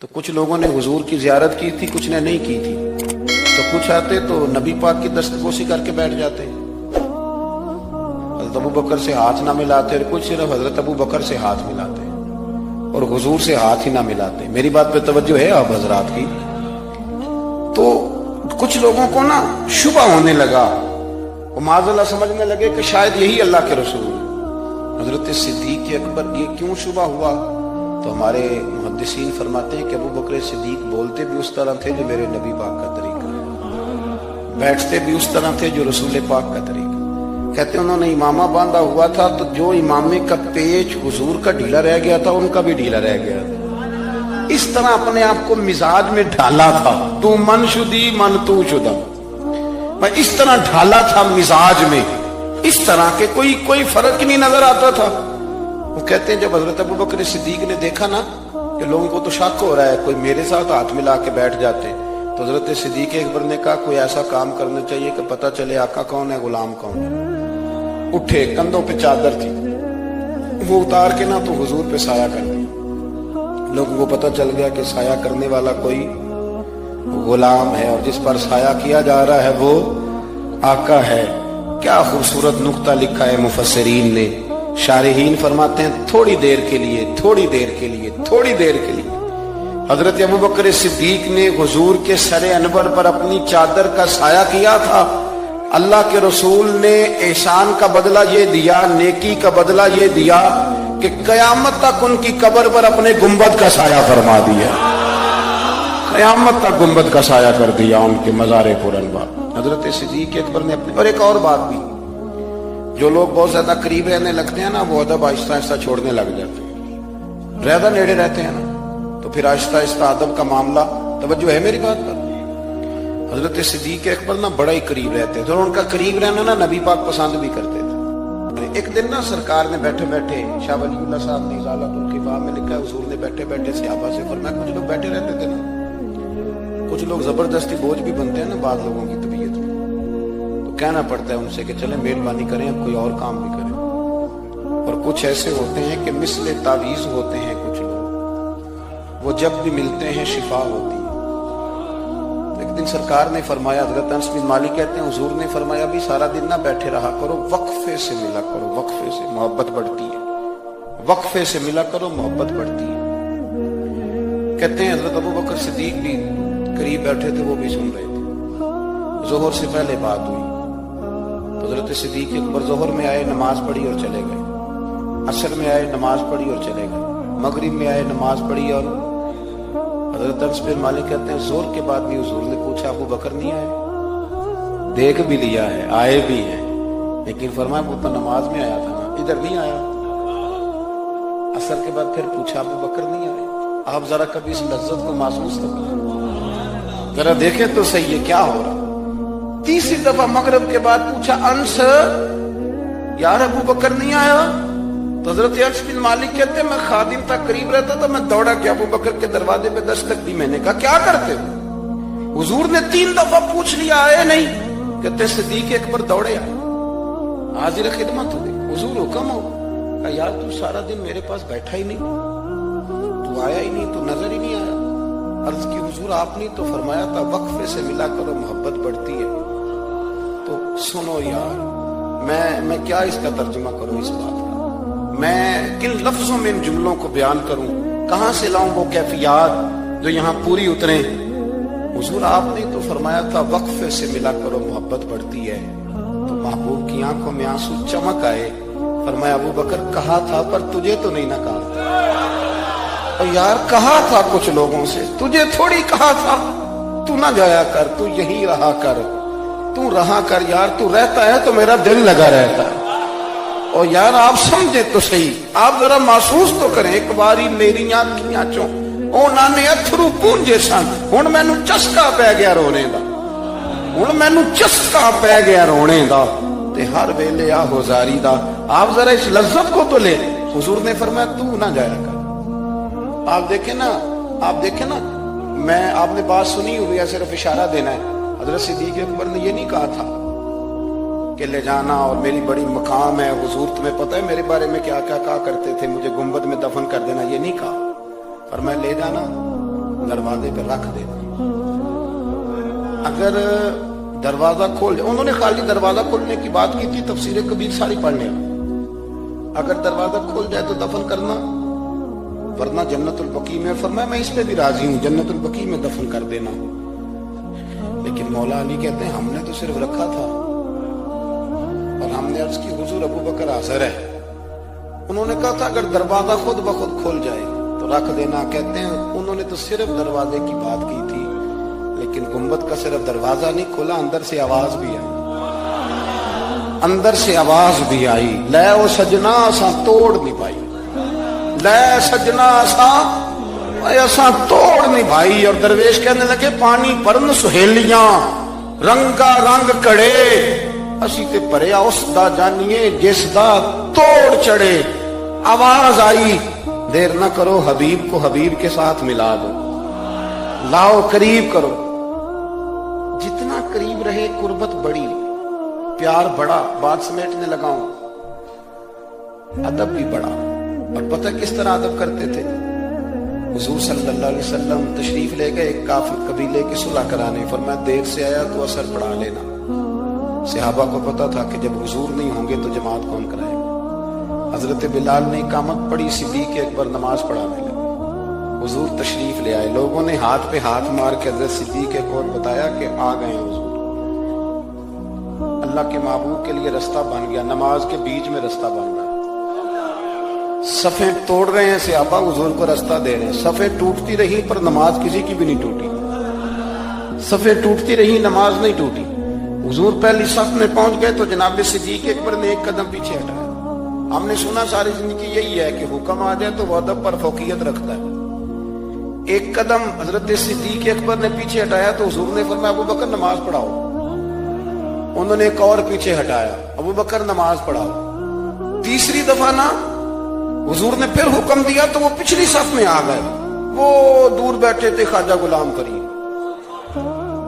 تو کچھ لوگوں نے حضور کی زیارت کی تھی، کچھ نے نہیں کی تھی، تو کچھ آتے تو نبی پاک کی دستبوسی کر کے بیٹھ جاتے، حضرت ابو بکر سے ہاتھ نہ ملاتے، اور کچھ صرف حضرت ابو بکر سے ہاتھ ملاتے اور حضور سے ہاتھ ہی نہ ملاتے۔ میری بات پہ توجہ ہے آپ حضرات کی؟ تو کچھ لوگوں کو نا شبہ ہونے لگا، وہ معاذ اللہ سمجھنے لگے کہ شاید یہی اللہ کے رسول ہیں۔ حضرت صدیق اکبر یہ کیوں شبہ ہوا؟ تو ہمارے محدثین فرماتے ہیں کہ ابو بکر صدیق بولتے بھی اس طرح تھے جو میرے نبی پاک کا طریقہ ہے، بیٹھتے بھی اس طرح تھے جو رسول پاک کا طریقہ۔ کہتے ہیں انہوں نے امامہ باندھا ہوا تھا تو جو امامے کا پیچ حضور کا ڈھیلا رہ گیا تھا ان کا بھی ڈھیلا رہ گیا تھا۔ اس طرح اپنے آپ کو مزاج میں ڈھالا تھا، تو من شدی من تو شدہ، میں اس طرح ڈھالا تھا مزاج میں، اس طرح کے کوئی فرق نہیں نظر آتا تھا۔ وہ کہتے ہیں جب حضرت ابو بکر صدیق نے دیکھا نا کہ لوگوں کو تو شک ہو رہا ہے، کوئی میرے ساتھ ہاتھ ملا کے بیٹھ جاتے، تو حضرت صدیق اکبر نے کہا کوئی ایسا کام کرنا چاہیے کہ پتہ چلے آقا کون ہے، غلام کون ہے۔ اٹھے، کندھوں پہ چادر تھی، وہ اتار کے نا تو حضور پہ سایہ کر دیا۔ لوگوں کو پتہ چل گیا کہ سایہ کرنے والا کوئی غلام ہے، اور جس پر سایہ کیا جا رہا ہے وہ آقا ہے۔ کیا خوبصورت نقطہ لکھا ہے مفسرین نے، شارحین فرماتے ہیں تھوڑی دیر کے لیے حضرت ابو بکر صدیق نے حضور کے سر انور پر اپنی چادر کا سایہ کیا تھا۔ اللہ کے رسول نے احسان کا بدلہ یہ دیا، نیکی کا بدلہ یہ دیا کہ قیامت تک ان کی قبر پر اپنے گنبد کا سایہ فرما دیا، قیامت تک گنبد کا سایہ کر دیا ان کے مزار پر انوار۔ حضرت صدیق اکبر نے اپنے، اور ایک اور بات بھی، جو لوگ بہت زیادہ قریب رہنے لگتے ہیں نا وہ ادب آہستہ آہستہ چھوڑنے لگ جاتے ہیں، زیادہ نیڑے رہتے ہیں نا تو پھر آہستہ آہستہ ادب کا معاملہ، توجہ ہے میری بات پر؟ حضرت صدیق اکبر نا بڑا ہی قریب رہتے تھے، اور ان کا قریب رہنا نا نبی پاک پسند بھی کرتے تھے۔ ایک دن نا سرکار نے بیٹھے بیٹھے، شاہ ولی اللہ صاحب نے ازالۃ الخفا میں لکھا ہے، حضور نے بیٹھے بیٹھے صحابہ سے فرمایا، کچھ لوگ بیٹھے رہتے تھے نا، کچھ لوگ زبردستی بوجھ بھی بنتے ہیں نا بعض لوگوں کی طبیعت میں، تو کہنا پڑتا ہے ان سے کہ چلیں مہربانی کریں اب کوئی اور کام بھی کریں۔ اور کچھ ایسے ہوتے ہیں کہ مثل تعویذ ہوتے ہیں کچھ لوگ، وہ جب بھی ملتے ہیں شفا ہوتی ہے۔ ایک دن سرکار نے فرمایا، حضرت انس بن مالک کہتے ہیں حضور نے فرمایا بھی سارا دن نہ بیٹھے رہا کرو، وقفے سے ملا کرو، وقفے سے محبت بڑھتی ہے، وقفے سے ملا کرو محبت بڑھتی ہے۔ کہتے ہیں حضرت ابو بکر صدیق بھی قریب بیٹھے تھے، وہ بھی سن رہے تھے۔ ظہر سے پہلے بات ہوئی تو حضرت صدیق اکبر ظہر میں آئے، نماز پڑھی اور چلے گئے، عصر میں آئے، نماز پڑھی اور چلے گئے، مغرب میں آئے، نماز پڑھی اور حضرت انس بن مالک کہتے ہیں زور کے بعد بھی حضور نے پوچھا ابو بکر نہیں آئے؟ دیکھ بھی لیا ہے، آئے بھی ہیں، لیکن فرمایا وہ تو نماز میں آیا تھا نا، ادھر نہیں آیا۔ عصر کے بعد پھر پوچھا ابو بکر نہیں آئے؟ آپ ذرا کبھی اس لذت کو محسوس کریں، ذرا دیکھیں تو صحیح ہے کیا ہو رہا۔ تیسری دفعہ مغرب کے بعد پوچھا انس یار ابو بکر نہیں آیا؟ تو حضرت انس بن مالک کہتے ہیں میں خادم تک قریب رہتا تھا، میں دوڑا کہ ابو بکر کے دروازے پہ دستک دی، میں نے کہا کیا کرتے ہو؟ حضور نے 3 دفعہ پوچھ لیا آئے نہیں، کہتے صدیق اکبر دوڑے آئے، حاضر خدمت ہوئی، حضور حکم ہو۔ کہا یار تو سارا دن میرے پاس بیٹھا ہی نہیں، تو آیا ہی نہیں، تو نظر ہی نہیں آیا۔ عرض کی حضور آپ نے تو فرمایا تھا وقفے سے ملا کرو محبت بڑھتی ہے۔ تو سنو یار، میں کیا اس کا ترجمہ کروں اس بات کا، میں کن لفظوں میں ان جملوں کو بیان کروں، کہاں سے لاؤں وہ کیفیات جو یہاں پوری اتریں۔ حضور آپ نے تو فرمایا تھا وقفے سے ملا کرو محبت بڑھتی ہے۔ تو محبوب کی آنکھوں میں آنسو چمک آئے، فرمایا ابو بکر کہا تھا پر تجھے تو نہیں نہ کہا۔ اور یار کہا تھا کچھ لوگوں سے، تجھے تھوڑی کہا تھا تو نہ جایا کر، تو یہی رہا کر، تو رہا کر یار، تو رہتا ہے تو میرا دل لگا رہتا ہے۔ اور یار آپ سمجھے تو صحیح، آپ ذرا محسوس تو کریں، ایک باری میری آنکھیاں چوں اونا نے اتھرو پونجے سن، ہن مینوں چسکا پی گیا رونے دا، ہن مینوں چسکا پی گیا رونے دا، تے ہر ویلے آہو زاری دا۔ آپ ذرا اس لذت کو تو لے۔ حضور نے فرمایا تو نہ جایا کر۔ آپ دیکھیں نا میں آپ نے بات سنی ہوئی ہے، صرف اشارہ دینا ہے۔ حضرت صدیق اکبر نے یہ نہیں کہا تھا کہ لے جانا اور میری بڑی مقام ہے، حضور تمہیں پتہ ہے میرے بارے میں کیا کیا کہا کرتے تھے، مجھے گنبد میں دفن کر دینا، یہ نہیں کہا۔ فرمایا لے جانا دروازے پہ رکھ دینا. اگر دروازہ کھول جائے, انہوں نے خالی دروازہ کھولنے کی بات کی تھی, تفسیر کبیر ساری پڑھنے. اگر دروازہ کھول جائے تو دفن کرنا, ورنہ جنت البقیع میں. فرمایا میں اس پہ بھی راضی ہوں, جنت البقیع میں دفن کر دینا. لیکن مولا علی کہتے ہیں ہم نے تو صرف رکھا تھا, اور ہم نے عرض کی حضور ابو بکر حاضر ہے. انہوں نے کہا تھا اگر دروازہ خود بخود کھول جائے تو رکھ دینا. کہتے ہیں انہوں نے تو صرف دروازے کی بات کی تھی, لیکن گنبد کا صرف دروازہ نہیں کھلا, اندر سے آواز بھی آئی. اندر سے آواز بھی آئی, لے او سجنا اساں توڑ نہیں پائی, لے سجنا اساں توڑ نہیں بھائی. اور درویش کہنے لگے پانی پرن سہیلیاں رنگا رنگ کڑے, اسی تے پریا اس دا جانیے جس دا توڑ چڑھے. آواز آئی, دیر نہ کرو حبیب کو حبیب کے ساتھ ملا دو, لاؤ قریب کرو. جتنا قریب رہے قربت بڑی, پیار بڑا. بات سمیٹنے لگا ہوں, ادب بھی بڑا. اور پتہ کس طرح ادب کرتے تھے؟ حضور صلی اللہ علیہ وسلم تشریف لے گئے ایک کافر قبیلے کی صلح کرانے. فرمایا دیر سے آیا تو اثر پڑھا لینا. صحابہ کو پتا تھا کہ جب حضور نہیں ہوں گے تو جماعت کون کرائے گا. حضرت بلال نے اقامت پڑھی, صدیق اکبر نماز پڑھانے لگے. حضور تشریف لے آئے, لوگوں نے ہاتھ پہ ہاتھ مار کے حضرت صدیق کو بتایا کہ آ گئے حضور. اللہ کے محبوب کے لیے رستہ بن گیا, نماز کے بیچ میں رستہ بن گیا. صفیں توڑ رہے ہیں صحابہ, حضور کو رستہ دے رہے ہیں. صفیں ٹوٹتی رہی پر نماز کسی کی بھی نہیں ٹوٹی. صفیں ٹوٹتی رہی, نماز نہیں ٹوٹی. حضور پہلی صف میں پہنچ گئے تو جناب صدیق اکبر نے ایک قدم پیچھے ہٹایا. ہم نے سنا ساری زندگی یہی ہے کہ حکم آ جائے تو وہ ادب پر فوقیت رکھتا ہے. ایک قدم حضرت صدیق اکبر نے پیچھے ہٹایا تو حضور نے فرمایا ابو بکر نماز پڑھاؤ. انہوں نے ایک اور پیچھے ہٹایا, ابو بکر نماز پڑھاؤ. تیسری دفعہ نا حضور نے پھر حکم دیا تو وہ پچھلی صف میں آ گئے. وہ دور بیٹھے تھے خواجہ غلام فرید,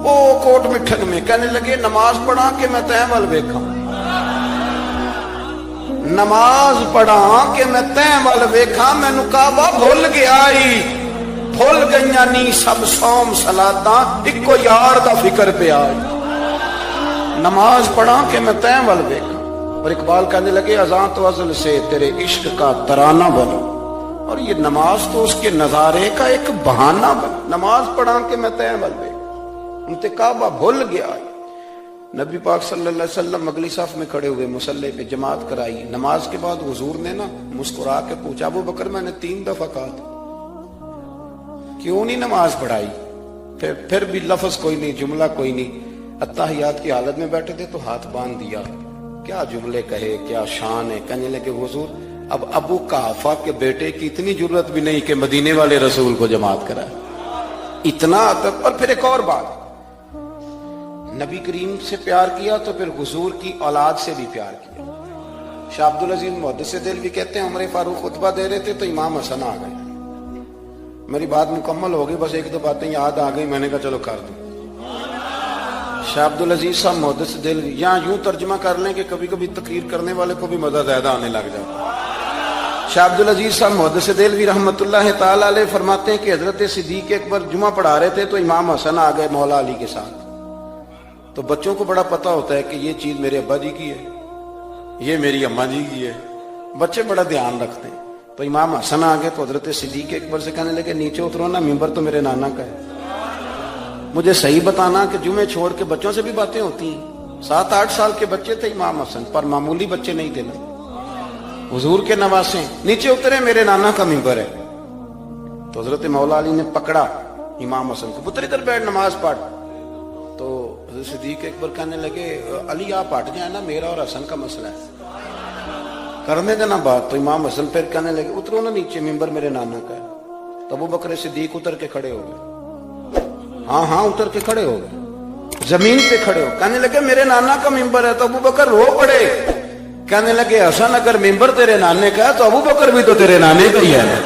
وہ کوٹ مٹھن میں کہنے لگے نماز پڑھا کہ میں تیں ول ویکھاں, نماز پڑھا کہ میں تیں ول ویکھاں. مینوں کعبہ بھول گیا ای, بھول گئیاں نی سب صوم صلاتاں, اکو یار دا فکر پہ آئی. نماز پڑھا کہ میں تیں ول ویکھاں. اور اقبال کہنے لگے اذان تو ازل سے تیرے عشق کا ترانہ بنو, اور یہ نماز تو اس کے نظارے کا ایک بہانہ بنو. نماز پڑھا کہ میں تیں ول ویکھاں, انتے کعبہ بھول گیا. نبی پاک صلی اللہ علیہ وسلم اگلی صف میں کھڑے ہوئے, مصلی پہ جماعت کرائی. نماز کے بعد حضور نے نا مسکرا کے پوچھا ابو بکر میں نے 3 دفعہ کہا تھا کیوں نہیں نماز پڑھائی؟ پھر بھی لفظ کوئی نہیں, جملہ کوئی نہیں. اتحیات کی حالت میں بیٹھے تھے تو ہاتھ باندھ دیا. کیا جملے کہے, کیا شان ہے. کہنے لگے حضور اب ابو قحافہ کے بیٹے کی اتنی ضرورت بھی نہیں کہ مدینے والے رسول کو جماعت کرائے. اتنا ادب. اور پھر ایک اور بات, نبی کریم سے پیار کیا تو پھر حضور کی اولاد سے بھی پیار کیا. شاہ عبدالعزیز محدث دہلوی کہتے ہیں عمر فاروق خطبہ دے رہے تھے تو امام حسن آ گئے. میری بات مکمل ہو گئی, بس 1-2 باتیں یاد آ گئی, میں نے کہا چلو کر دوں. شاہ عبدالعزیز صاحب محدث دہلوی, یہاں یوں ترجمہ کر لیں کہ کبھی کبھی تقریر کرنے والے کو بھی مزہ زیادہ آنے لگ جاتا. شاہ عبدالعزیز صاحب محدث دہلوی رحمۃ اللہ تعالی علیہ فرماتے ہیں کہ حضرت صدیق اکبر جمعہ پڑھا رہے تھے تو امام حسن آ گئے مولا علی کے ساتھ. تو بچوں کو بڑا پتہ ہوتا ہے کہ یہ چیز میرے ابا جی کی ہے, یہ میری اماں جی کی ہے. بچے بڑا دھیان رکھتے ہیں. تو امام حسن آ گئے تو حضرت صدیق اکبر سے کہنے لگے نیچے اترو نا, ممبر تو میرے نانا کا ہے. مجھے صحیح بتانا کہ جمعے چھوڑ کے بچوں سے بھی باتیں ہوتی ہیں. 7-8 سال کے بچے تھے امام حسن, پر معمولی بچے نہیں تھے نا, حضور کے نواسے. نیچے اترے, میرے نانا کا ممبر ہے. تو حضرت مولا علی نے پکڑا امام حسن کو, پتر ادھر بیٹھ نماز پڑھ. تو حضرت صدیق اکبر کہنے لگے علی آپ ہٹ جائیں نا, میرا اور حسن کا مسئلہ ہے, کرنے دینا بات. تو امام حسن پھر کہنے لگے اترو نا نیچے, ممبر میرے نانا کا ہے. تو ابو بکر صدیق اتر کے کھڑے ہو گئے. ہاں اتر کے کھڑے ہو گئے, زمین پہ کھڑے ہو. کہنے لگے میرے نانا کا ممبر ہے. تو ابو بکر رو پڑے, کہنے لگے حسن اگر ممبر تیرے نانے کا ہے تو ابو بکر بھی تو تیرے نانے کا ہی ہے,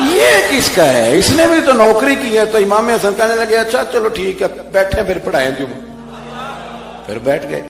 یہ کس کا ہے, اس نے بھی تو نوکری کی ہے. تو امام حسن کہنے لگے اچھا چلو ٹھیک ہے, بیٹھے پھر پڑھائیں. پھر بیٹھ گئے.